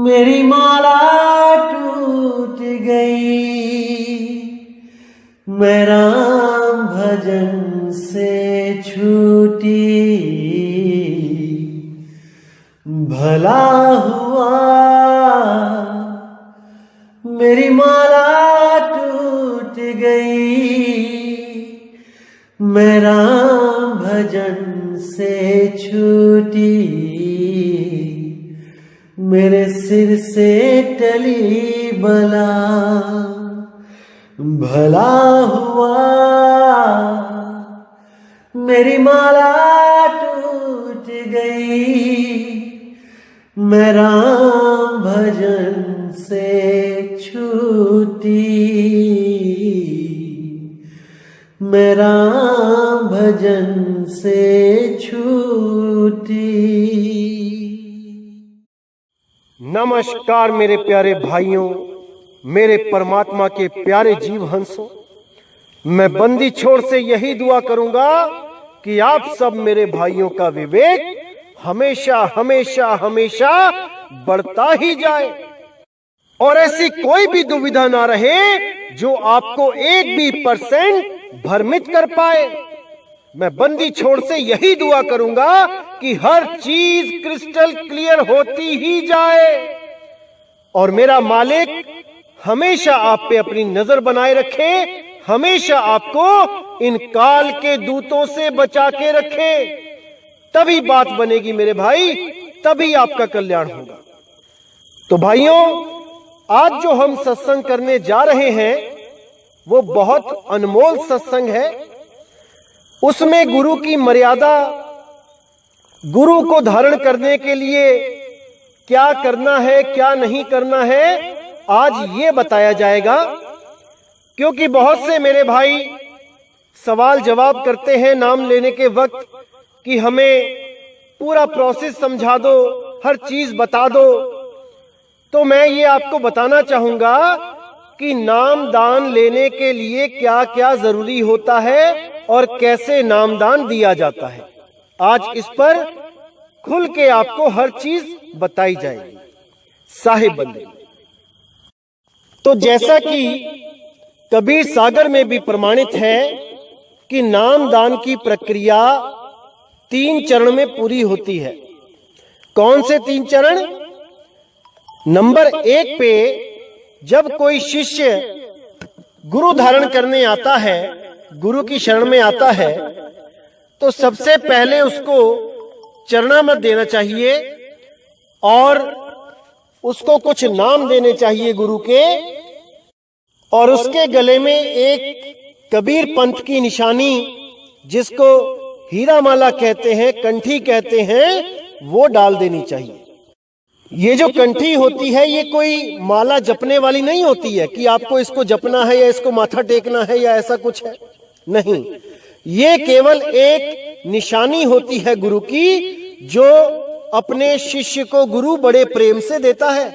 मेरी माला टूट गई, मैं राम भजन से छूटी। भला हुआ मेरी माला टूट गई, मैं राम भजन से छूटी। मेरे सिर से टली बला, भला हुआ मेरी माला टूट गई, मैं राम भजन से छूटी। मैं राम भजन से छूटी। नमस्कार मेरे प्यारे भाइयों, मेरे परमात्मा के प्यारे जीव हंसों। मैं बंदी छोड़ से यही दुआ करूंगा कि आप सब मेरे भाइयों का विवेक हमेशा हमेशा हमेशा बढ़ता ही जाए और ऐसी कोई भी दुविधा ना रहे जो आपको 1% भ्रमित कर पाए। मैं बंदी छोड़ से यही दुआ करूंगा कि हर चीज क्रिस्टल क्लियर होती ही जाए और मेरा मालिक हमेशा आप पे अपनी नजर बनाए रखे, हमेशा आपको इन काल के दूतों से बचा के रखे। तभी बात बनेगी मेरे भाई, तभी आपका कल्याण होगा। तो भाइयों, आज जो हम सत्संग करने जा रहे हैं वो बहुत अनमोल सत्संग है। उसमें गुरु की मर्यादा, गुरु को धारण करने के लिए क्या करना है क्या नहीं करना है, आज ये बताया जाएगा। क्योंकि बहुत से मेरे भाई सवाल जवाब करते हैं नाम लेने के वक्त कि हमें पूरा प्रोसेस समझा दो, हर चीज बता दो। तो मैं ये आपको बताना चाहूंगा कि नामदान लेने के लिए क्या क्या जरूरी होता है और कैसे नामदान दिया जाता है। आज इस पर खुल के आपको हर चीज बताई जाएगी साहिब बंदे। तो जैसा कि कबीर सागर में भी प्रमाणित है कि नामदान की प्रक्रिया 3 चरण में पूरी होती है। कौन से 3 चरण? नंबर 1 पे जब कोई शिष्य गुरु धारण करने आता है, गुरु की शरण में आता है, तो सबसे पहले उसको चरणामृत देना चाहिए और उसको कुछ नाम देने चाहिए गुरु के, और उसके गले में एक कबीर पंथ की निशानी, जिसको हीरा माला कहते हैं, कंठी कहते हैं, वो डाल देनी चाहिए। ये जो कंठी होती है ये कोई माला जपने वाली नहीं होती है कि आपको इसको जपना है या इसको माथा टेकना है या ऐसा कुछ है, नहीं। ये केवल एक निशानी होती है गुरु की, जो अपने शिष्य को गुरु बड़े प्रेम से देता है।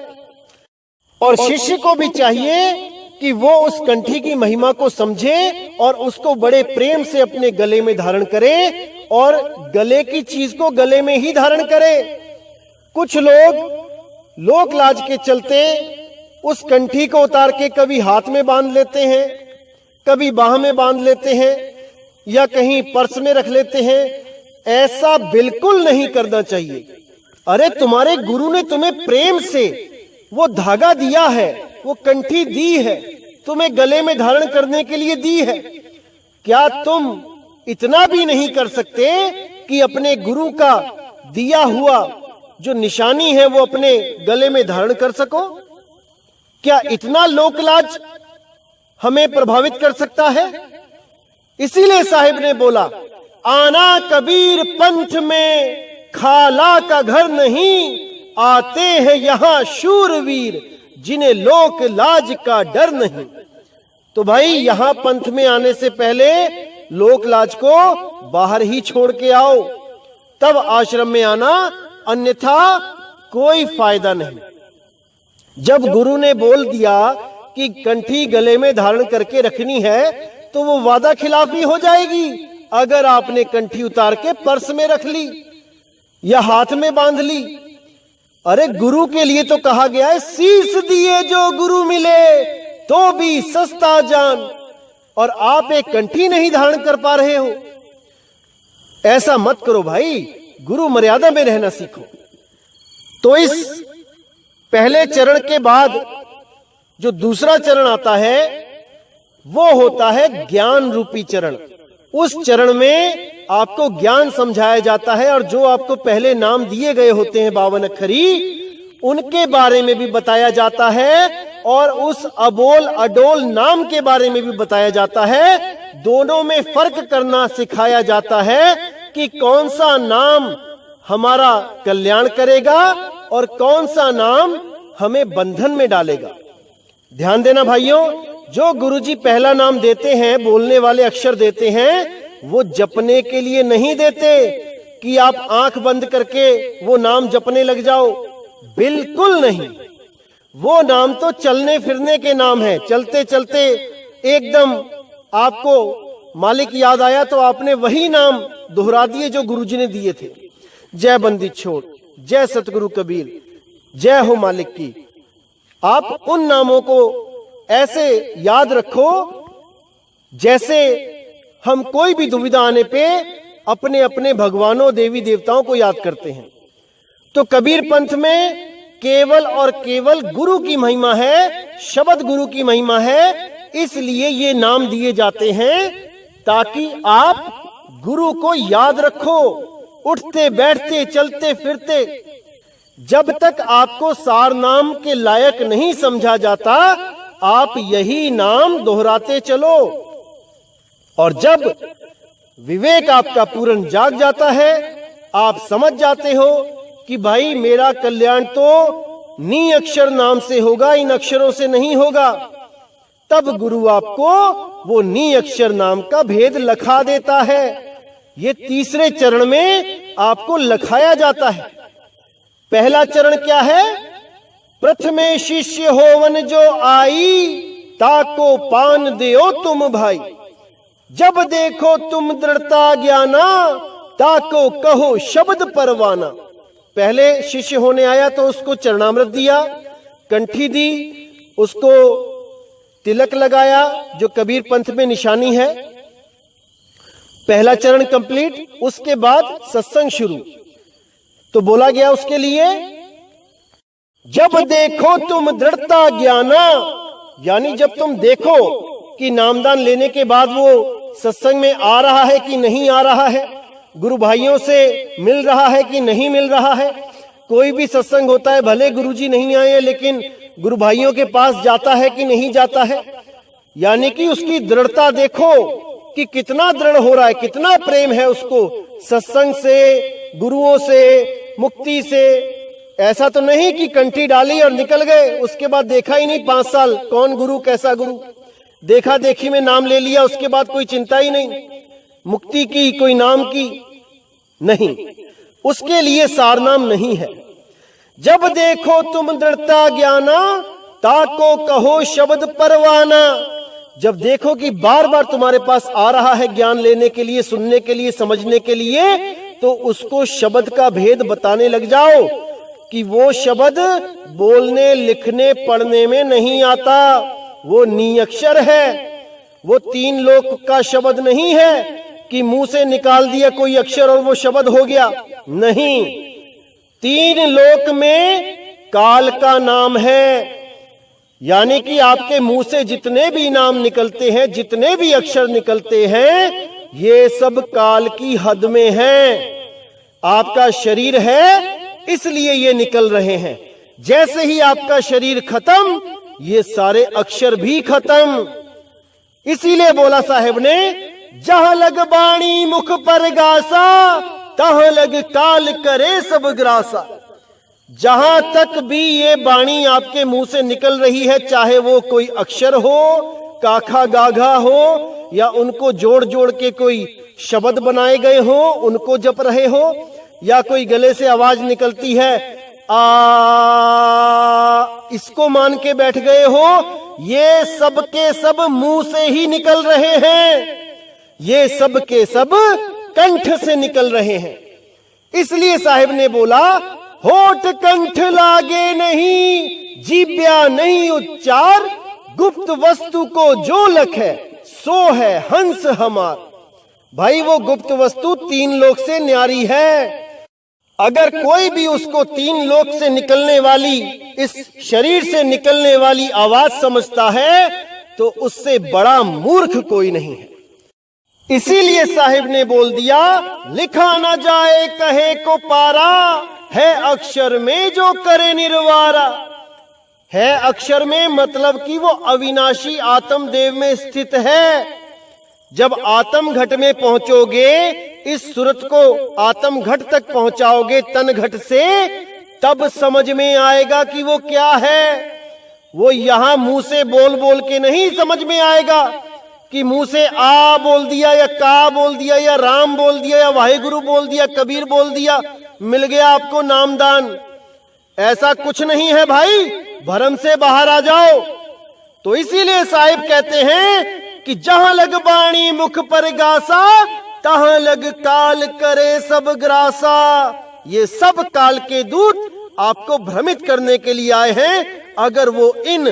और शिष्य को भी चाहिए कि वो उस कंठी की महिमा को समझे और उसको बड़े प्रेम से अपने गले में धारण करे और गले की चीज को गले में ही धारण करे। कुछ लोग लोक लाज के चलते उस कंठी को उतार के कभी हाथ में बांध लेते हैं, कभी बाह में बांध लेते हैं या कहीं पर्स में रख लेते हैं। ऐसा बिल्कुल नहीं करना चाहिए। अरे तुम्हारे गुरु ने तुम्हें प्रेम से वो धागा दिया है, वो कंठी दी है, तुम्हें गले में धारण करने के लिए दी है। क्या तुम इतना भी नहीं कर सकते कि अपने गुरु का दिया हुआ जो निशानी है वो अपने गले में धारण कर सको? क्या इतना लोकलाज हमें प्रभावित कर सकता है? इसीलिए साहिब ने बोला, आना कबीर पंथ में खाला का घर नहीं, आते हैं यहाँ शूरवीर जिन्हें लोक लाज का डर नहीं। तो भाई यहाँ पंथ में आने से पहले लोक लाज को बाहर ही छोड़ के आओ, तब आश्रम में आना, अन्यथा कोई फायदा नहीं। जब गुरु ने बोल दिया कि कंठी गले में धारण करके रखनी है तो वो वादा खिलाफी हो जाएगी अगर आपने कंठी उतार के पर्स में रख ली या हाथ में बांध ली। अरे गुरु के लिए तो कहा गया है, शीश दिए जो गुरु मिले तो भी सस्ता जान। और आप एक कंठी नहीं धारण कर पा रहे हो। ऐसा मत करो भाई, गुरु मर्यादा में रहना सीखो। तो इस पहले चरण के बाद जो दूसरा चरण आता है वो होता है ज्ञान रूपी चरण। उस चरण में आपको ज्ञान समझाया जाता है और जो आपको पहले नाम दिए गए होते हैं 52 अक्षरी, उनके बारे में भी बताया जाता है और उस अबोल अडोल नाम के बारे में भी बताया जाता है। दोनों में फर्क करना सिखाया जाता है कि कौन सा नाम हमारा कल्याण करेगा और कौन सा नाम हमें बंधन में डालेगा। ध्यान देना भाइयों, जो गुरुजी पहला नाम देते हैं, बोलने वाले अक्षर देते हैं, वो जपने के लिए नहीं देते कि आप आंख बंद करके वो नाम जपने लग जाओ। बिल्कुल नहीं। वो नाम तो चलने फिरने के नाम है। चलते चलते एकदम आपको मालिक याद आया तो आपने वही नाम दोहरा दिए जो गुरुजी ने दिए थे। जय बंदी छोड़, जय सतगुरु कबीर, जय हो मालिक की। आप उन नामों को ऐसे याद रखो जैसे हम कोई भी दुविधा आने पे अपने अपने भगवानों देवी देवताओं को याद करते हैं। तो कबीर पंथ में केवल और केवल गुरु की महिमा है, शब्द गुरु की महिमा है। इसलिए ये नाम दिए जाते हैं ताकि आप गुरु को याद रखो, उठते बैठते चलते फिरते। जब तक आपको सार नाम के लायक नहीं समझा जाता, आप यही नाम दोहराते चलो। और जब विवेक आपका पूर्ण जाग जाता है, आप समझ जाते हो कि भाई मेरा कल्याण तो नी अक्षर नाम से होगा, इन अक्षरों से नहीं होगा, तब गुरु आपको वो नी अक्षर नाम का भेद लखा देता है। ये तीसरे चरण में आपको लखाया जाता है। पहला चरण क्या है? प्रथमे शिष्य होवन जो आई, ताको पान देओ तुम भाई। जब देखो तुम दृढ़ता ज्ञाना, ताको कहो शब्द परवाना। पहले शिष्य होने आया तो उसको चरणामृत दिया, कंठी दी, उसको तिलक लगाया जो कबीर पंथ में निशानी है। पहला चरण कंप्लीट। उसके बाद सत्संग शुरू। तो बोला गया उसके लिए, जब देखो तुम दृढ़ता ज्ञाना, यानी जब तुम देखो कि नामदान लेने के बाद वो सत्संग में आ रहा है कि नहीं आ रहा है, गुरु भाइयों से मिल रहा है कि नहीं मिल रहा है। कोई भी सत्संग होता है, भले गुरुजी नहीं आए लेकिन गुरु भाइयों के पास जाता है कि नहीं जाता है, यानी कि उसकी दृढ़ता देखो कि कितना दृढ़ हो रहा है, कितना प्रेम है उसको सत्संग से, गुरुओं से, मुक्ति से। ऐसा तो नहीं कि कंठी डाली और निकल गए, उसके बाद देखा ही नहीं 5 साल कौन गुरु कैसा गुरु, देखा देखी में नाम ले लिया, उसके बाद कोई चिंता ही नहीं मुक्ति की, कोई नाम की नहीं। उसके लिए सार नाम नहीं है। जब देखो तुम दृढ़ता ज्ञाना, ताको कहो शब्द परवाना। जब देखो कि बार बार तुम्हारे पास आ रहा है ज्ञान लेने के लिए, सुनने के लिए, समझने के लिए, तो उसको शब्द का भेद बताने लग जाओ कि वो शब्द बोलने लिखने पढ़ने में नहीं आता, वो नी अक्षर है। वो 3 लोक का शब्द नहीं है कि मुंह से निकाल दिया कोई अक्षर और वो शब्द हो गया, नहीं। 3 लोक में काल का नाम है, यानी कि आपके मुंह से जितने भी नाम निकलते हैं, जितने भी अक्षर निकलते हैं, ये सब काल की हद में हैं। आपका शरीर है इसलिए ये निकल रहे हैं। जैसे ही आपका शरीर खत्म, ये सारे अक्षर भी खत्म। इसीलिए बोला साहेब ने, जहां लग बाणी मुख पर गासा, तहां लग काल करे सब ग्रासा। जहां तक भी ये बाणी आपके मुंह से निकल रही है, चाहे वो कोई अक्षर हो, काखा गाघा हो, या उनको जोड़ जोड़ के कोई शब्द बनाए गए हो, उनको जप रहे हो, या कोई गले से आवाज निकलती है आ, इसको मान के बैठ गए हो, ये सब के सब मुंह से ही निकल रहे हैं, ये सब के सब कंठ से निकल रहे हैं। इसलिए साहिब ने बोला होठ कंठ लागे नहीं, जीव्या नहीं उच्चार, गुप्त वस्तु को जो लखे सो है हंस हमार। भाई वो गुप्त वस्तु 3 लोक से न्यारी है। अगर कोई भी उसको 3 लोक से निकलने वाली, इस शरीर से निकलने वाली आवाज समझता है तो उससे बड़ा मूर्ख कोई नहीं है। इसीलिए साहिब ने बोल दिया, लिखा ना जाए कहे को पारा, है अक्षर में जो करे निर्वारा। है अक्षर में मतलब कि वो अविनाशी आत्म देव में स्थित है। जब आत्म घट में पहुंचोगे, इस सूरत को आत्म घट तक पहुंचाओगे तन घट से, तब समझ में आएगा कि वो क्या है। वो यहां मुंह से बोल बोल के नहीं समझ में आएगा कि मुंह से आ बोल दिया या का बोल दिया या राम बोल दिया या वाहिगुरु बोल दिया, कबीर बोल दिया, मिल गया आपको नामदान। ऐसा कुछ नहीं है भाई, भरम से बाहर आ जाओ। तो इसीलिए साहिब कहते हैं कि जहां लग बाणी मुख पर गासा, तहां लग काल करे सब ग्रासा। ये सब काल के दूत आपको भ्रमित करने के लिए आए हैं। अगर वो इन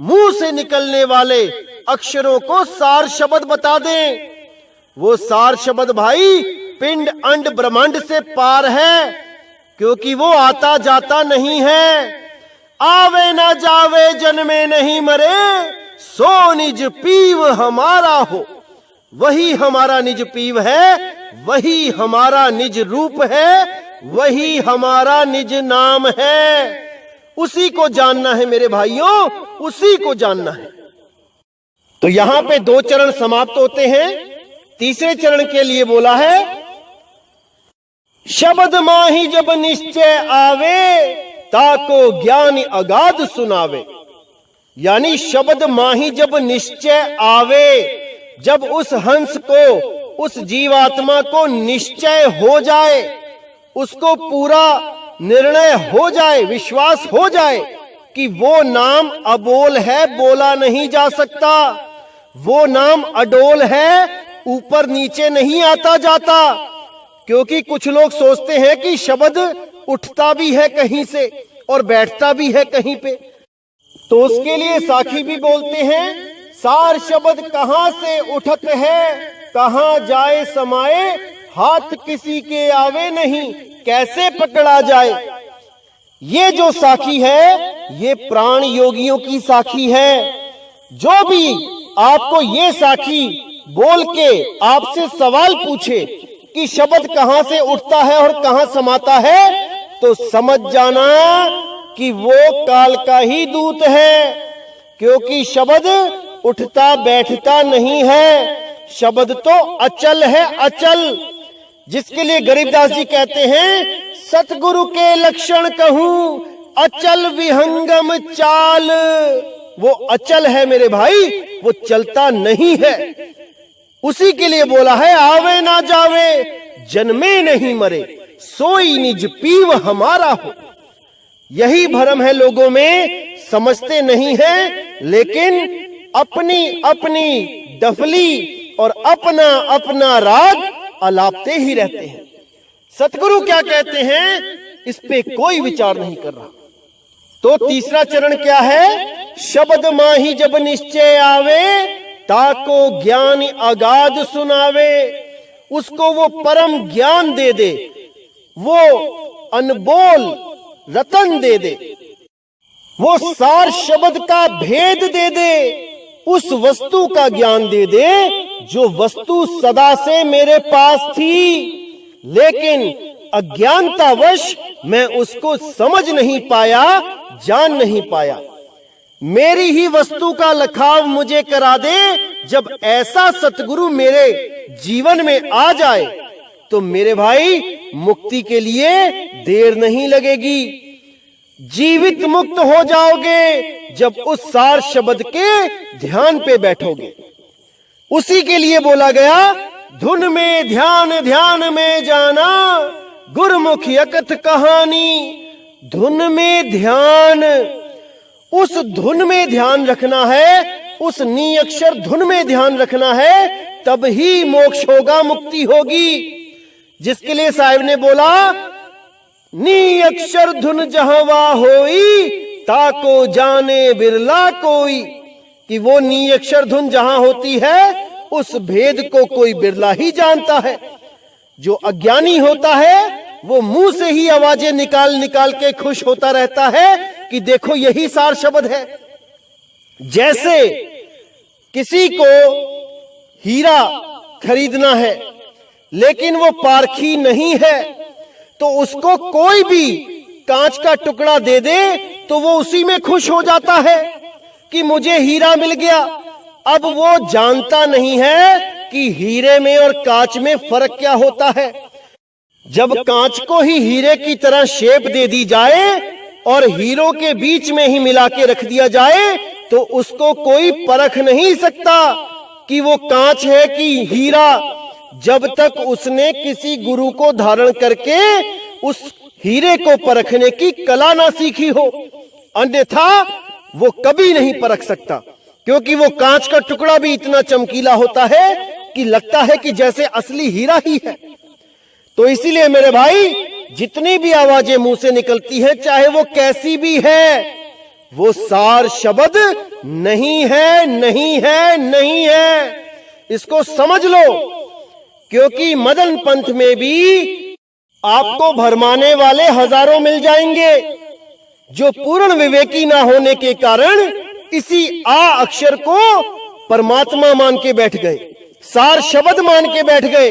मुंह से निकलने वाले अक्षरों को सार शब्द बता दें, वो सार शब्द भाई पिंड अंड ब्रह्मांड से पार है, क्योंकि वो आता जाता नहीं है। आवे ना जावे जन्मे नहीं मरे, सो निज पीव हमारा हो। वही हमारा निज पीव है, वही हमारा निज रूप है, वही हमारा निज नाम है। उसी को जानना है मेरे भाइयों, उसी को जानना है। तो यहां पे 2 चरण समाप्त होते हैं। तीसरे चरण के लिए बोला है, शब्द माही जब निश्चय आवे, ताको ज्ञान अगाध सुनावे। यानी शब्द माही जब निश्चय आवे, जब उस हंस को, उस जीवात्मा को निश्चय हो जाए, उसको पूरा निर्णय हो जाए, विश्वास हो जाए कि वो नाम अबोल है, बोला नहीं जा सकता। वो नाम अडोल है, ऊपर नीचे नहीं आता जाता। क्योंकि कुछ लोग सोचते हैं कि शब्द उठता भी है कहीं से और बैठता भी है कहीं पे। तो उसके लिए साखी भी बोलते हैं, सार शब्द कहां से उठत है, कहां जाए समाए, हाथ किसी के आवे नहीं, कैसे पकड़ा जाए। ये जो साखी है, ये प्राण योगियों की साखी है। जो भी आपको ये साखी बोल के आपसे सवाल पूछे कि शब्द कहां से उठता है और कहां समाता है, तो समझ जाना कि वो काल का ही दूत है। क्योंकि शब्द उठता बैठता नहीं है, शब्द तो अचल है, अचल। जिसके लिए गरीबदास जी कहते हैं, सतगुरु के लक्षण कहूं अचल विहंगम चाल। वो अचल है मेरे भाई, वो चलता नहीं है। उसी के लिए बोला है, आवे ना जावे जन्मे नहीं मरे, सोई निज पीव हमारा हो। यही भरम है लोगों में, समझते नहीं है, लेकिन अपनी अपनी डफली और अपना अपना राग अलापते ही रहते हैं। सतगुरु क्या कहते हैं, इस पे कोई विचार नहीं कर रहा। तो तीसरा चरण क्या है, शब्द माही जब निश्चय आवे, ताको ज्ञान अगाध सुनावे। उसको वो परम ज्ञान दे दे, वो अनमोल रतन दे दे, वो सार शब्द का भेद दे दे, उस वस्तु का ज्ञान दे दे जो वस्तु सदा से मेरे पास थी, लेकिन अज्ञानतावश मैं उसको समझ नहीं पाया, जान नहीं पाया। मेरी ही वस्तु का लखाव मुझे करा दे। जब ऐसा सतगुरु मेरे जीवन में आ जाए तो मेरे भाई मुक्ति के लिए देर नहीं लगेगी। जीवित मुक्त हो जाओगे जब उस सार शब्द के ध्यान पे बैठोगे। उसी के लिए बोला गया, धुन में ध्यान ध्यान में जाना, गुरमुख यकथ कहानी। धुन में ध्यान, उस धुन में ध्यान रखना है, उस नी अक्षर धुन में ध्यान रखना है, तब ही मोक्ष होगा, मुक्ति होगी। जिसके लिए साहिब ने बोला, नी अक्षर धुन जहवा होई, ताको जाने बिरला कोई। कि वो नी अक्षर धुन जहां होती है उस भेद को कोई बिरला ही जानता है। जो अज्ञानी होता है वो मुंह से ही आवाजें निकाल निकाल के खुश होता रहता है कि देखो यही सार शब्द है। जैसे किसी को हीरा खरीदना है लेकिन वो पारखी नहीं है, तो उसको कोई भी कांच का टुकड़ा दे दे तो वो उसी में खुश हो जाता है कि मुझे हीरा मिल गया। अब वो जानता नहीं है कि हीरे में और कांच में फर्क क्या होता है। जब कांच को ही हीरे की तरह शेप दे दी जाए और हीरों के बीच में ही मिला के रख दिया जाए तो उसको कोई परख नहीं सकता कि वो कांच है कि हीरा, जब तक उसने किसी गुरु को धारण करके उस हीरे को परखने की कला ना सीखी हो। अन्यथा वो कभी नहीं परख सकता, क्योंकि वो कांच का टुकड़ा भी इतना चमकीला होता है कि लगता है कि जैसे असली हीरा ही है। तो इसीलिए मेरे भाई, जितनी भी आवाजें मुंह से निकलती हैं, चाहे वो कैसी भी है, वो सार शब्द नहीं है, नहीं है, नहीं है। इसको समझ लो, क्योंकि मदन पंथ में भी आपको भरमाने वाले हजारों मिल जाएंगे जो पूर्ण विवेकी ना होने के कारण इसी आ अक्षर को परमात्मा मान के बैठ गए, सार शब्द मान के बैठ गए।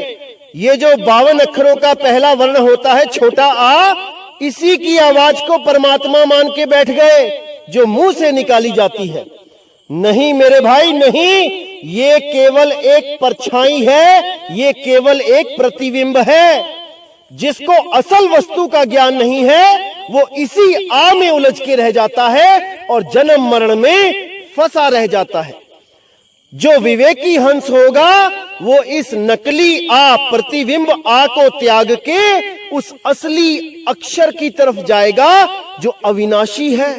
ये जो 52 अक्षरों का पहला वर्ण होता है छोटा आ, इसी की आवाज को परमात्मा मान के बैठ गए जो मुंह से निकाली जाती है। नहीं मेरे भाई नहीं, ये केवल एक परछाई है, ये केवल एक प्रतिबिंब है। जिसको असल वस्तु का ज्ञान नहीं है वो इसी आ में उलझ के रह जाता है और जन्म मरण में फंसा रह जाता है। जो विवेकी हंस होगा वो इस नकली आ, प्रतिबिंब आ को त्याग के उस असली अक्षर की तरफ जाएगा जो अविनाशी है,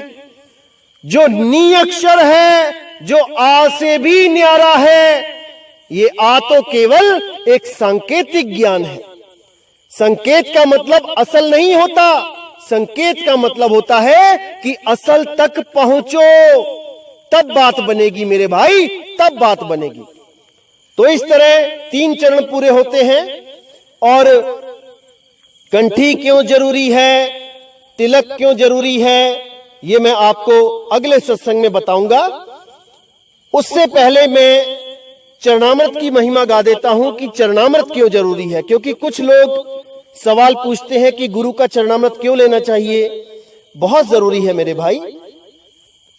जो नी अक्षर है, जो आ से भी न्यारा है। ये आ तो केवल एक सांकेतिक ज्ञान है। संकेत का मतलब असल नहीं होता, संकेत का मतलब होता है कि असल तक पहुंचो, तब बात बनेगी मेरे भाई, तब बात बनेगी। तो इस तरह 3 चरण पूरे होते हैं। और कंठी क्यों जरूरी है, तिलक क्यों जरूरी है, ये मैं आपको अगले सत्संग में बताऊंगा। उससे पहले मैं चरणामृत की महिमा गा देता हूं कि चरणामृत क्यों जरूरी है। क्योंकि कुछ लोग सवाल पूछते हैं कि गुरु का चरणामृत क्यों लेना चाहिए। बहुत जरूरी है मेरे भाई।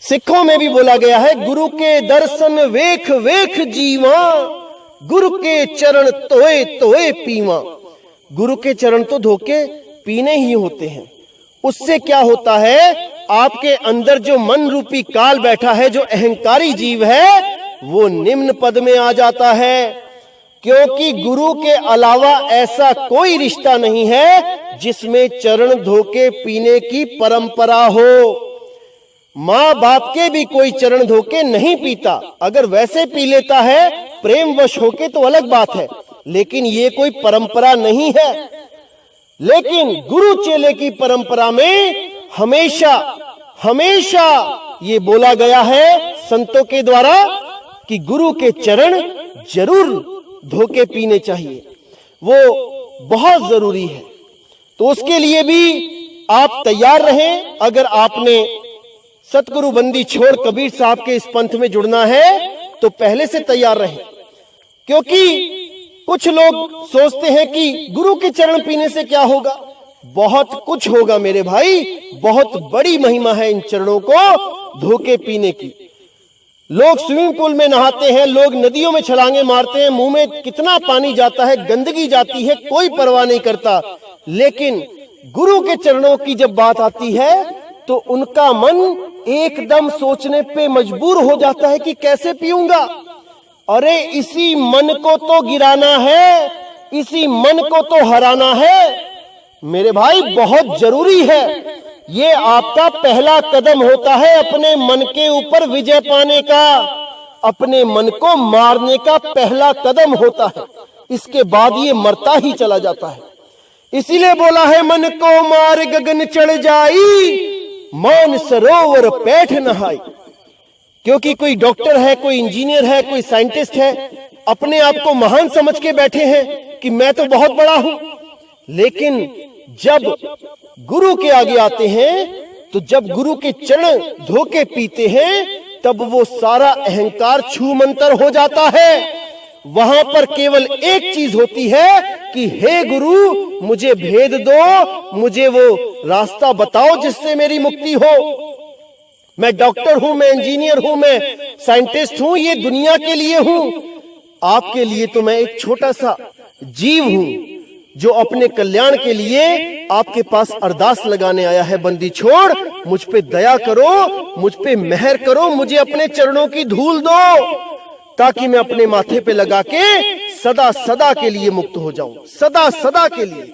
सिखों में भी बोला गया है, गुरु के दर्शन वेख वेख जीवा, गुरु के चरण तोए तोए पीवा। गुरु के चरण तो धोके पीने ही होते हैं। उससे क्या होता है, आपके अंदर जो मन रूपी काल बैठा है, जो अहंकारी जीव है, वो निम्न पद में आ जाता है। क्योंकि गुरु के अलावा ऐसा कोई रिश्ता नहीं है जिसमें चरण धोके पीने की परंपरा हो। माँ बाप के भी कोई चरण धोके नहीं पीता। अगर वैसे पी लेता है प्रेमवश होके तो अलग बात है, लेकिन ये कोई परंपरा नहीं है। लेकिन गुरु चेले की परंपरा में हमेशा हमेशा ये बोला गया है संतों के द्वारा कि गुरु के चरण जरूर धोके पीने चाहिए, वो बहुत जरूरी है। तो उसके लिए भी आप तैयार रहें। अगर आपने सतगुरु बंदी छोड़ कबीर साहब के इस पंथ में जुड़ना है तो पहले से तैयार रहें। क्योंकि कुछ लोग सोचते हैं कि गुरु के चरण पीने से क्या होगा। बहुत कुछ होगा मेरे भाई, बहुत बड़ी महिमा है इन चरणों को धोके पीने की। लोग स्विमिंग पूल में नहाते हैं, लोग नदियों में छलांगे मारते हैं, मुंह में कितना पानी जाता है, गंदगी जाती है, कोई परवाह नहीं करता। लेकिन गुरु के चरणों की जब बात आती है तो उनका मन एकदम सोचने पे मजबूर हो जाता है कि कैसे पीऊंगा। अरे इसी मन को तो गिराना है, इसी मन को तो हराना है मेरे भाई, बहुत जरूरी है। ये आपका पहला कदम होता है अपने मन के ऊपर विजय पाने का, अपने मन को मारने का पहला कदम होता है। इसके बाद ये मरता ही चला जाता है। इसीलिए बोला है मन को मार गगन चढ़ जाई, मौन सरोवर पैठ नहाई। क्योंकि कोई डॉक्टर है, कोई इंजीनियर है, कोई साइंटिस्ट है, अपने आप को महान समझ के बैठे हैं कि मैं तो बहुत बड़ा हूं। लेकिन जब गुरु के आगे आते हैं, तो जब गुरु के चरण धोके पीते हैं, तब वो सारा अहंकार छूमंतर हो जाता है। वहां पर केवल एक चीज होती है कि हे गुरु, मुझे भेद दो, मुझे वो रास्ता बताओ जिससे मेरी मुक्ति हो। मैं डॉक्टर हूं, मैं इंजीनियर हूं, मैं साइंटिस्ट हूं, ये दुनिया के लिए हूं। आपके लिए तो मैं एक छोटा सा जीव हूं जो अपने कल्याण के लिए आपके पास अरदास लगाने आया है। बंदी छोड़, मुझ पे दया करो, मुझ पे मेहर करो, मुझे अपने चरणों की धूल दो, ताकि मैं अपने माथे पे लगा के सदा सदा के लिए मुक्त हो जाऊं, सदा सदा के लिए।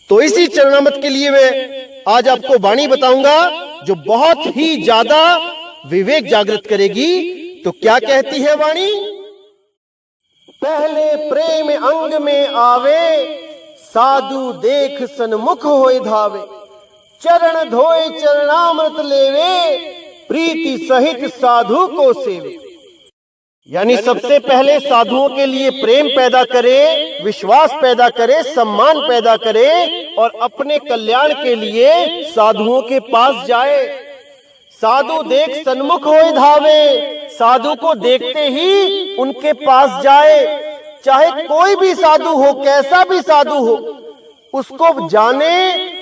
तो इसी चरणामृत के लिए मैं आज आपको वाणी बताऊंगा जो बहुत ही ज्यादा विवेक जागृत करेगी। तो क्या कहती है वाणी? पहले प्रेम अंग में आवे, साधु देख सन्मुख होए धावे। चरण धोए चरणामृत लेवे, प्रीति सहित साधु को सेवे। यानी सबसे पहले साधुओं के लिए प्रेम पैदा करे, विश्वास पैदा करे, सम्मान पैदा करे, और अपने कल्याण के लिए साधुओं के पास जाए। साधु देख सन्मुख होए धावे, साधु को देखते ही उनके पास जाए। चाहे कोई भी साधु हो, कैसा भी साधु हो, उसको जाने,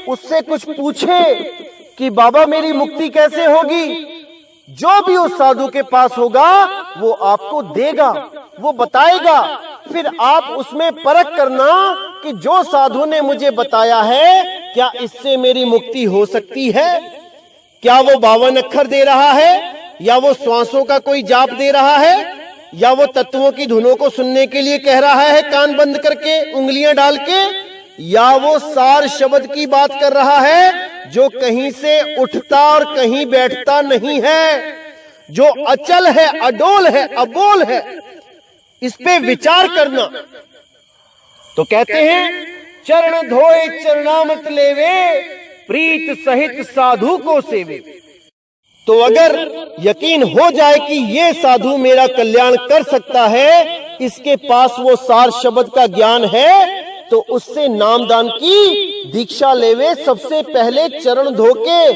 उससे कुछ पूछे कि बाबा मेरी मुक्ति कैसे होगी। जो भी उस साधु के पास होगा वो आपको देगा, वो बताएगा। फिर आप उसमें परख करना कि जो साधु ने मुझे बताया है, क्या इससे मेरी मुक्ति हो सकती है? क्या वो 52 अक्षर दे रहा है, या वो श्वासों का कोई जाप दे रहा है, या वो तत्वों की धुनों को सुनने के लिए कह रहा है कान बंद करके, उंगलियां डाल के, या वो सार शब्द की बात कर रहा है जो कहीं से उठता और कहीं बैठता नहीं है, जो अचल है, अडोल है, अबोल है। इस पे विचार करना। तो कहते हैं चरण धोए चरणामृत लेवे, प्रीत सहित साधु को सेवे। तो अगर यकीन हो जाए कि ये साधु मेरा कल्याण कर सकता है, इसके पास वो सार शब्द का ज्ञान है, तो उससे नामदान की दीक्षा लेवे। सबसे पहले चरण धोके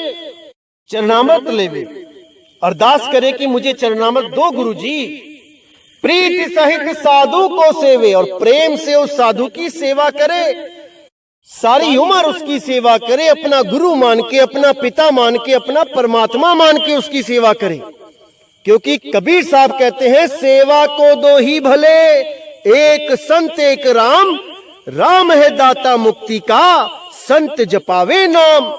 चरणामृत लेवे, अरदास करे कि मुझे चरणामृत दो गुरुजी। प्रीति सहित साधु को सेवे, और प्रेम से उस साधु की सेवा करे, सारी उम्र उसकी सेवा करे, अपना गुरु मान के, अपना पिता मान के, अपना परमात्मा मान के उसकी सेवा करे। क्योंकि कबीर साहब कहते हैं सेवा को दो ही भले, एक संत एक राम, राम है दाता मुक्ति का, संत जपावे नाम।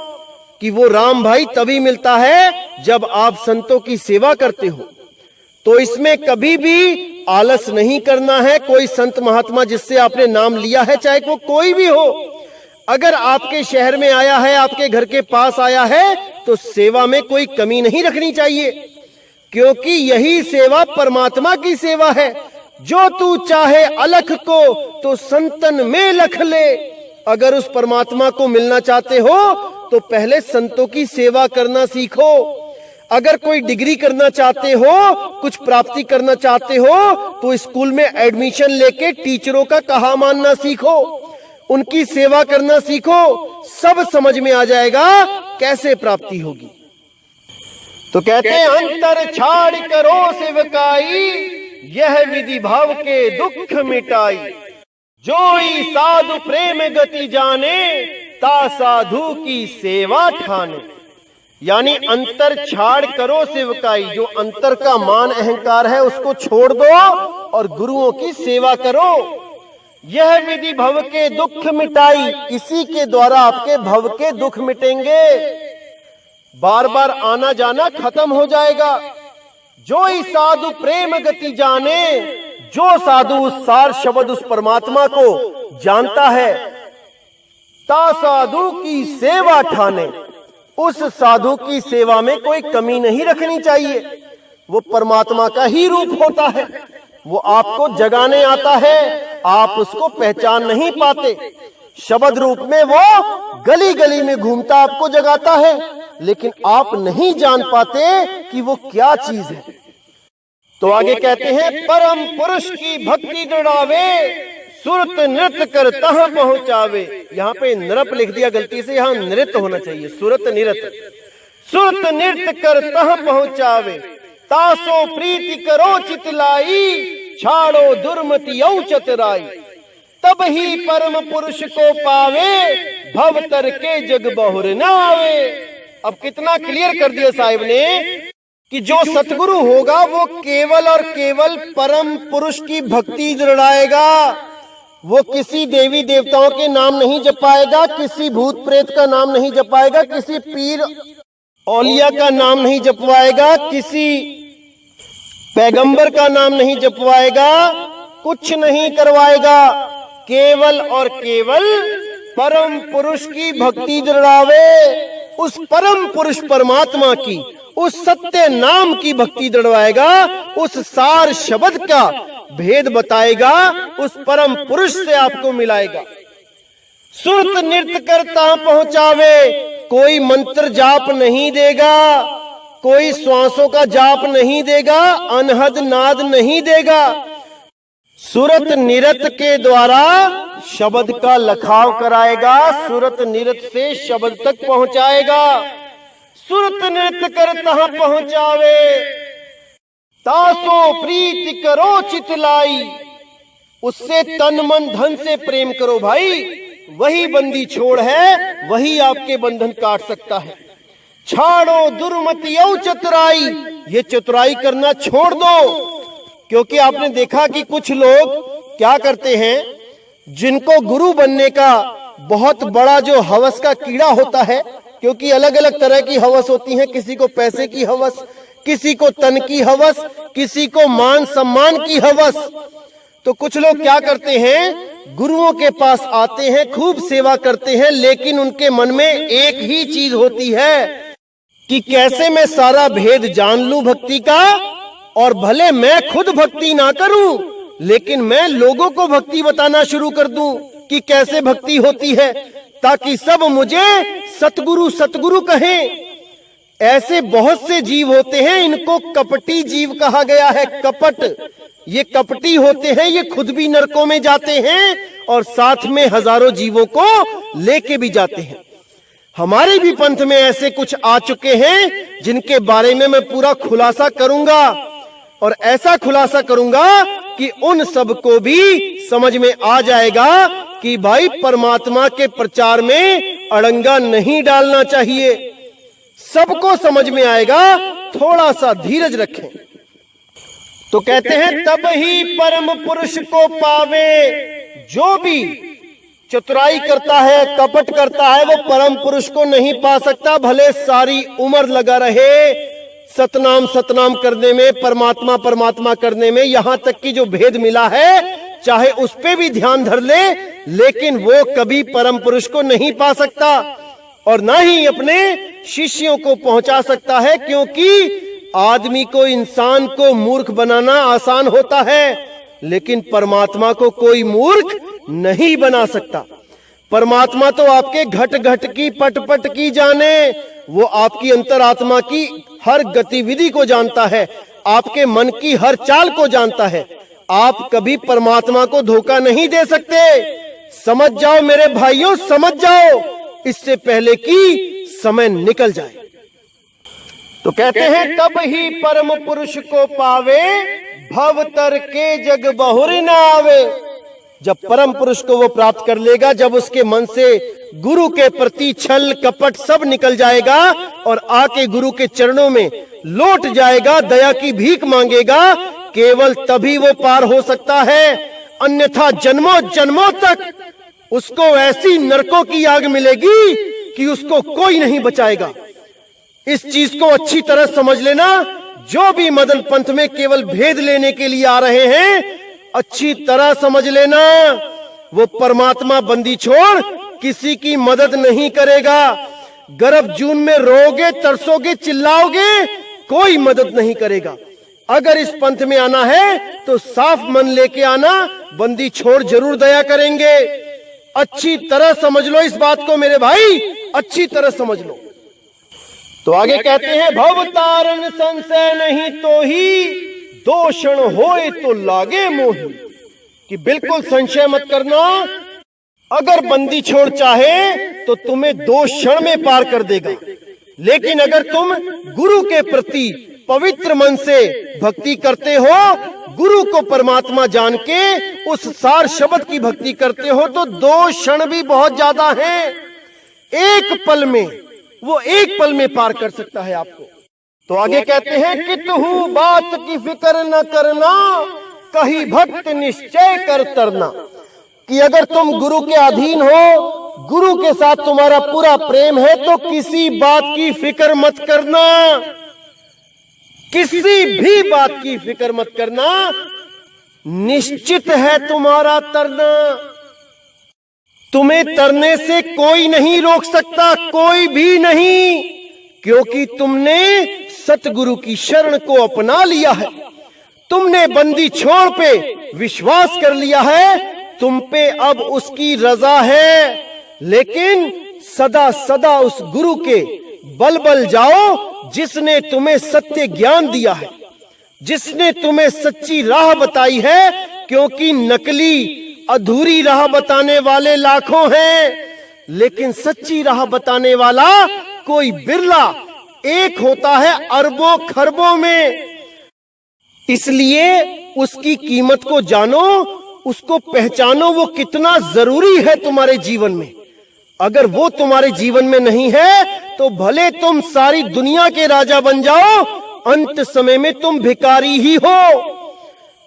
कि वो राम भाई तभी मिलता है जब आप संतों की सेवा करते हो। तो इसमें कभी भी आलस नहीं करना है। कोई संत महात्मा जिससे आपने नाम लिया है, चाहे वो कोई भी हो, अगर आपके शहर में आया है, आपके घर के पास आया है, तो सेवा में कोई कमी नहीं रखनी चाहिए, क्योंकि यही सेवा परमात्मा की सेवा है। जो तू चाहे अलख को, तो संतन में लख ले। अगर उस परमात्मा को मिलना चाहते हो तो पहले संतों की सेवा करना सीखो। अगर कोई डिग्री करना चाहते हो, कुछ प्राप्ति करना चाहते हो, तो स्कूल में एडमिशन लेके टीचरों का कहा मानना सीखो, उनकी सेवा करना सीखो। सब समझ में आ जाएगा कैसे प्राप्ति होगी। तो कहते हैं अंतर छाड़ करो सेवकाई, यह विधि भाव के दुख मिटाई। जोई साधु प्रेम गति जाने, ता साधु की सेवा ठाने। यानी अंतर छाड़ करो सेवकाई, जो अंतर का मान अहंकार है उसको छोड़ दो और गुरुओं की सेवा करो। यह विधि भव के दुख मिटाई, इसी के द्वारा आपके भव के दुख मिटेंगे। बार बार आना जाना खत्म हो जाएगा। जो ही साधु प्रेम गति जाने, जो साधु उस सार शब्द उस परमात्मा को जानता है, ता साधु की सेवा ठाने, उस साधु की सेवा में कोई कमी नहीं रखनी चाहिए। वो परमात्मा का ही रूप होता है, वो आपको जगाने आता है, आप उसको पहचान नहीं पाते। शब्द रूप में वो गली गली में घूमता आपको जगाता है, लेकिन आप नहीं जान पाते कि वो क्या चीज है। तो आगे कहते हैं, परम पुरुष की भक्ति दृढ़ावे, सुरत नृत्य कर तह पहुंचावे। यहाँ पे नृप लिख दिया गलती से, यहाँ नृत्य होना चाहिए, सुरत नृत्य। सुरत नृत्य कर तह पहुंचावे, तासो प्रीति करो चितलाई, छाड़ो दुर्मति औ चतुराई। तब ही परम पुरुष को पावे, भव तर के जग बहुर न आवे। अब कितना क्लियर कर दिया साहिब ने कि जो सतगुरु होगा वो केवल और केवल परम पुरुष की भक्ति दृढ़ाएगा। वो किसी देवी देवताओं के नाम नहीं जपाएगा, किसी भूत प्रेत का नाम नहीं जपाएगा, किसी पीर औलिया का नाम नहीं जपवाएगा, किसी पैगंबर का नाम नहीं जपवाएगा, कुछ नहीं करवाएगा। केवल और केवल परम पुरुष की भक्ति दृढ़ावे, उस परम पुरुष परमात्मा की, उस सत्य नाम की भक्ति दृढ़वाएगा, उस सार शब्द का भेद बताएगा, उस परम पुरुष से आपको मिलाएगा। सुरत नृत्य करता पहुंचावे, कोई मंत्र जाप नहीं देगा, कोई श्वासों का जाप नहीं देगा, अनहद नाद नहीं देगा। सुरत नृत्य के द्वारा शब्द का लखाव कराएगा, सुरत नृत्य से शब्द तक पहुंचाएगा। सुरत नृत्य करता पहुंचावे, तासो प्रीति करो चितलाई। उससे तन मन धन से प्रेम करो भाई, वही बंदी छोड़ है, वही आपके बंधन काट सकता है। छाड़ो दुर्मति औ चतुराई, ये चतुराई करना छोड़ दो। क्योंकि आपने देखा कि कुछ लोग क्या करते हैं, जिनको गुरु बनने का बहुत बड़ा जो हवस का कीड़ा होता है, क्योंकि अलग अलग तरह की हवस होती है, किसी को पैसे की हवस, किसी को तन की हवस, किसी को मान सम्मान की हवस। तो कुछ लोग क्या करते हैं, गुरुओं के पास आते हैं, खूब सेवा करते हैं, लेकिन उनके मन में एक ही चीज होती है कि कैसे मैं सारा भेद जान लूं भक्ति का, और भले मैं खुद भक्ति ना करूं, लेकिन मैं लोगों को भक्ति बताना शुरू कर दूं कि कैसे भक्ति होती है, ताकि सब मुझे सतगुरु सतगुरु कहें। ऐसे बहुत से जीव होते हैं, इनको कपटी जीव कहा गया है। कपट, ये कपटी होते हैं, ये खुद भी नरकों में जाते हैं और साथ में हजारों जीवों को लेके भी जाते हैं। हमारे भी पंथ में ऐसे कुछ आ चुके हैं, जिनके बारे में मैं पूरा खुलासा करूंगा, और ऐसा खुलासा करूंगा कि उन सबको भी समझ में आ जाएगा कि भाई परमात्मा के प्रचार में अड़ंगा नहीं डालना चाहिए। सबको समझ में आएगा, थोड़ा सा धीरज रखें। तो कहते हैं, तब ही परम पुरुष को पावे। जो भी चतुराई करता है, कपट करता है, वो परम पुरुष को नहीं पा सकता, भले सारी उम्र लगा रहे सतनाम सतनाम करने में, परमात्मा परमात्मा करने में। यहां तक कि जो भेद मिला है, चाहे उस पे भी ध्यान धर ले, लेकिन वो कभी परम पुरुष को नहीं पा सकता, और ना ही अपने शिष्यों को पहुंचा सकता है। क्योंकि आदमी को, इंसान को मूर्ख बनाना आसान होता है, लेकिन परमात्मा को कोई मूर्ख नहीं बना सकता। परमात्मा तो आपके घट घट की, पट पट की जाने, वो आपकी अंतरात्मा की हर गतिविधि को जानता है, आपके मन की हर चाल को जानता है। आप कभी परमात्मा को धोखा नहीं दे सकते। समझ जाओ मेरे भाइयों, समझ जाओ, इससे पहले कि समय निकल जाए। तो कहते हैं, तब ही परम पुरुष को पावे, भव तर के जग बहुर न आवे। जब परम पुरुष को वो प्राप्त कर लेगा, जब उसके मन से गुरु के प्रति छल कपट सब निकल जाएगा और आके गुरु के चरणों में लौट जाएगा, दया की भीख मांगेगा, केवल तभी वो पार हो सकता है। अन्यथा जन्मों जन्मों तक उसको ऐसी नरकों की आग मिलेगी कि उसको कोई नहीं बचाएगा। इस चीज को अच्छी तरह समझ लेना। जो भी मदन पंथ में केवल भेद लेने के लिए आ रहे हैं, अच्छी तरह समझ लेना, वो परमात्मा बंदी छोड़ किसी की मदद नहीं करेगा। गर्भ जून में रोगे, तरसोगे, चिल्लाओगे, कोई मदद नहीं करेगा। अगर इस पंथ में आना है तो साफ मन लेके आना, बंदी छोड़ जरूर दया करेंगे। अच्छी तरह समझ लो इस बात को मेरे भाई, अच्छी तरह समझ लो। तो आगे कहते हैं, भव तारण संशय नहीं तो ही, दो क्षण होए तो लागे मोही। कि बिल्कुल संशय मत करना, अगर बंदी छोड़ चाहे तो तुम्हें 2 क्षण में पार कर देगा। लेकिन अगर तुम गुरु के प्रति पवित्र मन से भक्ति करते हो, गुरु को परमात्मा जान के उस सार शब्द की भक्ति करते हो, तो 2 क्षण भी बहुत ज्यादा हैं। एक पल में, वो एक पल में पार कर सकता है आपको। तो आगे कहते हैं, कितहु बात की फिक्र न करना, कहीं भक्त निश्चय कर तरना। कि अगर तुम गुरु के अधीन हो, गुरु के साथ तुम्हारा पूरा प्रेम है, तो किसी बात की फिक्र मत करना, किसी भी बात की फिक्र मत करना, निश्चित है तुम्हारा तरना। तुम्हें तरने से कोई नहीं रोक सकता, कोई भी नहीं, क्योंकि तुमने सतगुरु की शरण को अपना लिया है, तुमने बंदी छोड़ पे विश्वास कर लिया है, तुम पे अब उसकी रजा है। लेकिन सदा सदा उस गुरु के बल बल जाओ जिसने तुम्हें सत्य ज्ञान दिया है, जिसने तुम्हें सच्ची राह बताई है। क्योंकि नकली अधूरी राह बताने वाले लाखों हैं, लेकिन सच्ची राह बताने वाला कोई बिरला एक होता है अरबों खरबों में। इसलिए उसकी कीमत को जानो, उसको पहचानो, वो कितना जरूरी है तुम्हारे जीवन में। अगर वो तुम्हारे जीवन में नहीं है तो भले तुम सारी दुनिया के राजा बन जाओ, अंत समय में तुम भिखारी ही हो।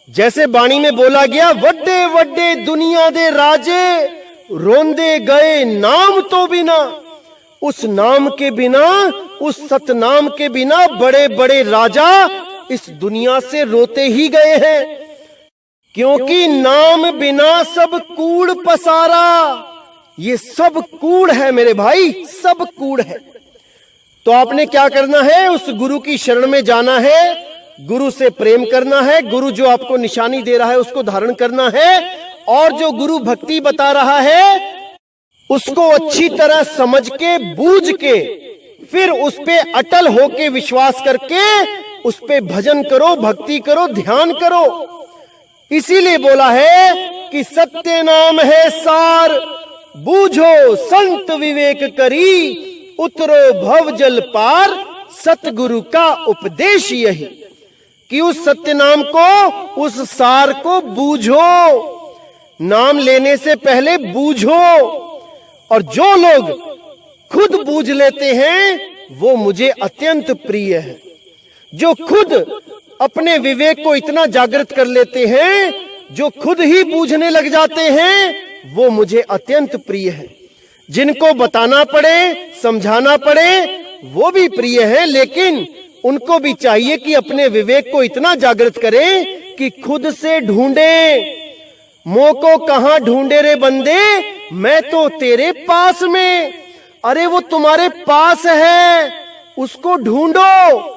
जैसे वाणी में बोला गया, वड्डे वड्डे दुनिया दे राजे, रोंदे गए नाम तो बिना। उस नाम के बिना, उस सतनाम के बिना बड़े बड़े राजा इस दुनिया से रोते ही गए हैं। क्योंकि नाम बिना सब कूड़ पसारा। ये सब कूड़ है मेरे भाई, सब कूड़ है। तो आपने क्या करना है, उस गुरु की शरण में जाना है, गुरु से प्रेम करना है, गुरु जो आपको निशानी दे रहा है उसको धारण करना है, और जो गुरु भक्ति बता रहा है उसको अच्छी तरह समझ के, बूझ के, फिर उस पे अटल होके विश्वास करके उस पे भजन करो, भक्ति करो, ध्यान करो। इसीलिए बोला है कि सत्य नाम है सार, बूझो संत विवेक करी, उतरो भव जल पार, सतगुरु का उपदेश यही। कि उस सत्य नाम को, उस सार को बूझो, नाम लेने से पहले बूझो। और जो लोग खुद बूझ लेते हैं वो मुझे अत्यंत प्रिय है। जो खुद अपने विवेक को इतना जागृत कर लेते हैं, जो खुद ही बूझने लग जाते हैं, वो मुझे अत्यंत प्रिय है। जिनको बताना पड़े, समझाना पड़े, वो भी प्रिय है, लेकिन उनको भी चाहिए कि अपने विवेक को इतना जागृत करें कि खुद से ढूंढें। मोह को कहां ढूंढे रे बंदे, मैं तो तेरे पास में। अरे वो तुम्हारे पास है, उसको ढूंढो,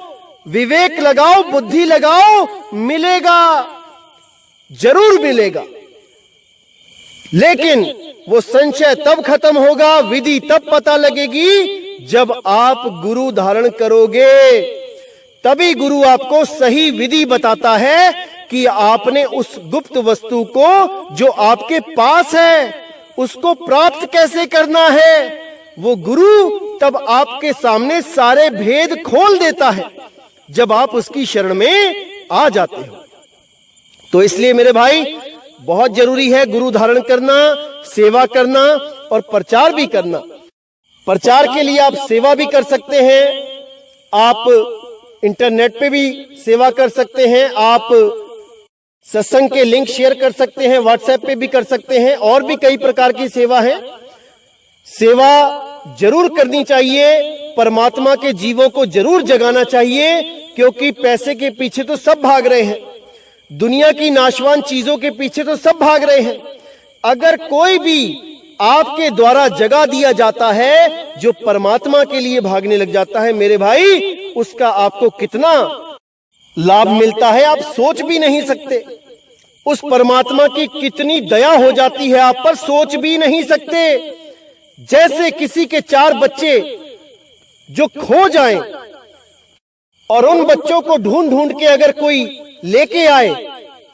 विवेक लगाओ, बुद्धि लगाओ, मिलेगा, जरूर मिलेगा। लेकिन वो संशय तब खत्म होगा, विधि तब पता लगेगी जब आप गुरु धारण करोगे। तभी गुरु आपको सही विधि बताता है कि आपने उस गुप्त वस्तु को जो आपके पास है उसको प्राप्त कैसे करना है। वो गुरु तब आपके सामने सारे भेद खोल देता है जब आप उसकी शरण में आ जाते हो। तो इसलिए मेरे भाई बहुत जरूरी है गुरु धारण करना, सेवा करना और प्रचार भी करना। प्रचार के लिए आप सेवा भी कर सकते हैं, आप इंटरनेट पे भी सेवा कर सकते हैं, आप सत्संग के लिंक शेयर कर सकते हैं, व्हाट्सएप पे भी कर सकते हैं, और भी कई प्रकार की सेवा है। सेवा जरूर करनी चाहिए, परमात्मा के जीवों को जरूर जगाना चाहिए, क्योंकि पैसे के पीछे तो सब भाग रहे हैं, दुनिया की नाशवान चीजों के पीछे तो सब भाग रहे हैं। अगर कोई भी आपके द्वारा जगा दिया जाता है जो परमात्मा के लिए भागने लग जाता है, मेरे भाई उसका आपको कितना लाभ मिलता है आप सोच भी नहीं सकते। उस परमात्मा की कितनी दया हो जाती है आप पर, सोच भी नहीं सकते। जैसे किसी के 4 बच्चे जो खो जाएं और उन बच्चों को ढूंढ ढूंढ के अगर कोई लेके आए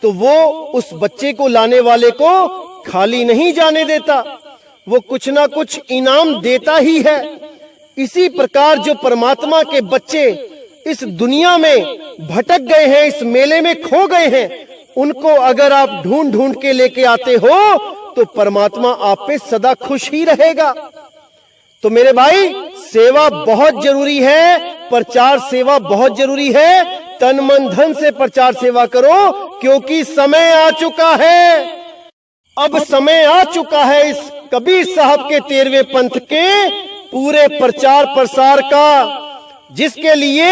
तो वो उस बच्चे को लाने वाले को खाली नहीं जाने देता, वो कुछ ना कुछ इनाम देता ही है। इसी प्रकार जो परमात्मा के बच्चे इस दुनिया में भटक गए हैं, इस मेले में खो गए हैं, उनको अगर आप ढूंढ ढूंढ के लेके आते हो तो परमात्मा आप पे सदा खुश ही रहेगा। तो मेरे भाई, सेवा बहुत जरूरी है, प्रचार सेवा बहुत जरूरी है। तन मन धन से प्रचार सेवा करो, क्योंकि समय आ चुका है। अब समय आ चुका है इस कबीर साहब के 13वें पंथ के पूरे प्रचार प्रसार का, जिसके लिए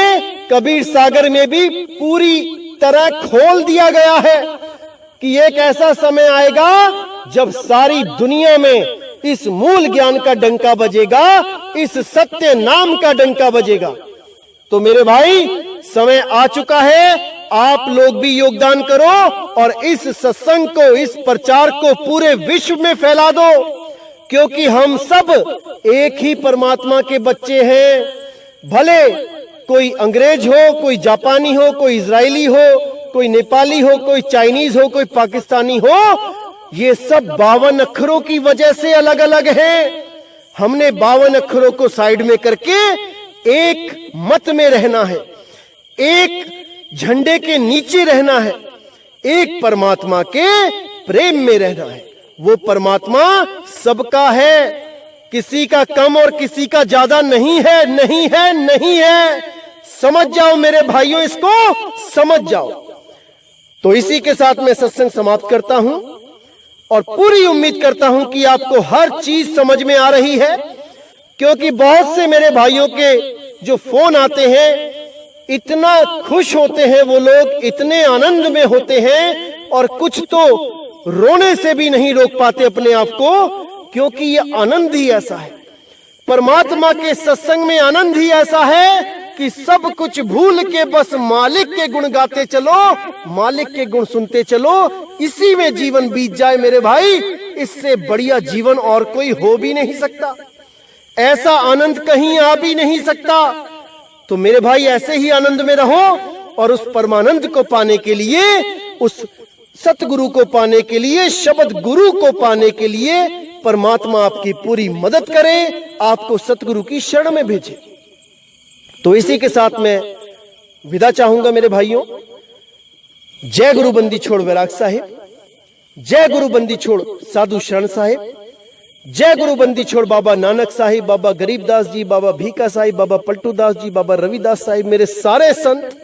कबीर सागर में भी पूरी तरह खोल दिया गया है कि एक ऐसा समय आएगा जब सारी दुनिया में इस मूल ज्ञान का डंका बजेगा, इस सत्य नाम का डंका बजेगा। तो मेरे भाई, समय आ चुका है, आप लोग भी योगदान करो और इस सत्संग को, इस प्रचार को पूरे विश्व में फैला दो, क्योंकि हम सब एक ही परमात्मा के बच्चे हैं। भले कोई अंग्रेज हो, कोई जापानी हो, कोई इजरायली हो, कोई नेपाली हो, कोई चाइनीज हो, कोई पाकिस्तानी हो, ये सब 52 अक्षरों की वजह से अलग अलग हैं। हमने 52 अक्षरों को साइड में करके एक मत में रहना है, एक झंडे के नीचे रहना है, एक परमात्मा के प्रेम में रहना है। वो परमात्मा सबका है, किसी का कम और किसी का ज्यादा नहीं है, नहीं है, नहीं है। समझ जाओ मेरे भाइयों, इसको समझ जाओ। तो इसी के साथ मैं सत्संग समाप्त करता हूं और पूरी उम्मीद करता हूं कि आपको हर चीज समझ में आ रही है, क्योंकि बहुत से मेरे भाइयों के जो फोन आते हैं, इतना खुश होते हैं वो लोग, इतने आनंद में होते हैं, और कुछ तो रोने से भी नहीं रोक पाते अपने आप को, क्योंकि ये आनंद ही ऐसा है। परमात्मा के सत्संग में आनंद ही ऐसा है कि सब कुछ भूल के बस मालिक के गुण गाते चलो, मालिक के गुण सुनते चलो, इसी में जीवन बीत जाए मेरे भाई। इससे बढ़िया जीवन और कोई हो भी नहीं सकता, ऐसा आनंद कहीं आ भी नहीं सकता। तो मेरे भाई, ऐसे ही आनंद में रहो और उस परमानंद को पाने के लिए, उस सतगुरु को पाने के लिए, शब्द गुरु को पाने के लिए परमात्मा आपकी पूरी मदद करे, आपको सतगुरु की शरण में भेजे। तो इसी के साथ मैं विदा चाहूंगा मेरे भाइयों। जय गुरु बंदी छोड़ वैराग साहिब, जय गुरु बंदी छोड़ साधु शरण साहिब, जय गुरु बंदी छोड़ बाबा नानक साहिब, बाबा गरीबदास जी, बाबा भीका साहिब, बाबा पलटू दास जी, बाबा रविदास साहिब, मेरे सारे संत।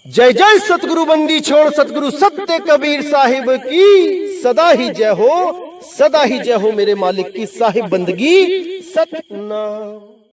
जय जय सतगुरु बंदी छोड़ सतगुरु सत्य कबीर साहिब की सदा ही जय हो, सदा ही जय हो मेरे मालिक की साहिब बंदगी सतनाम।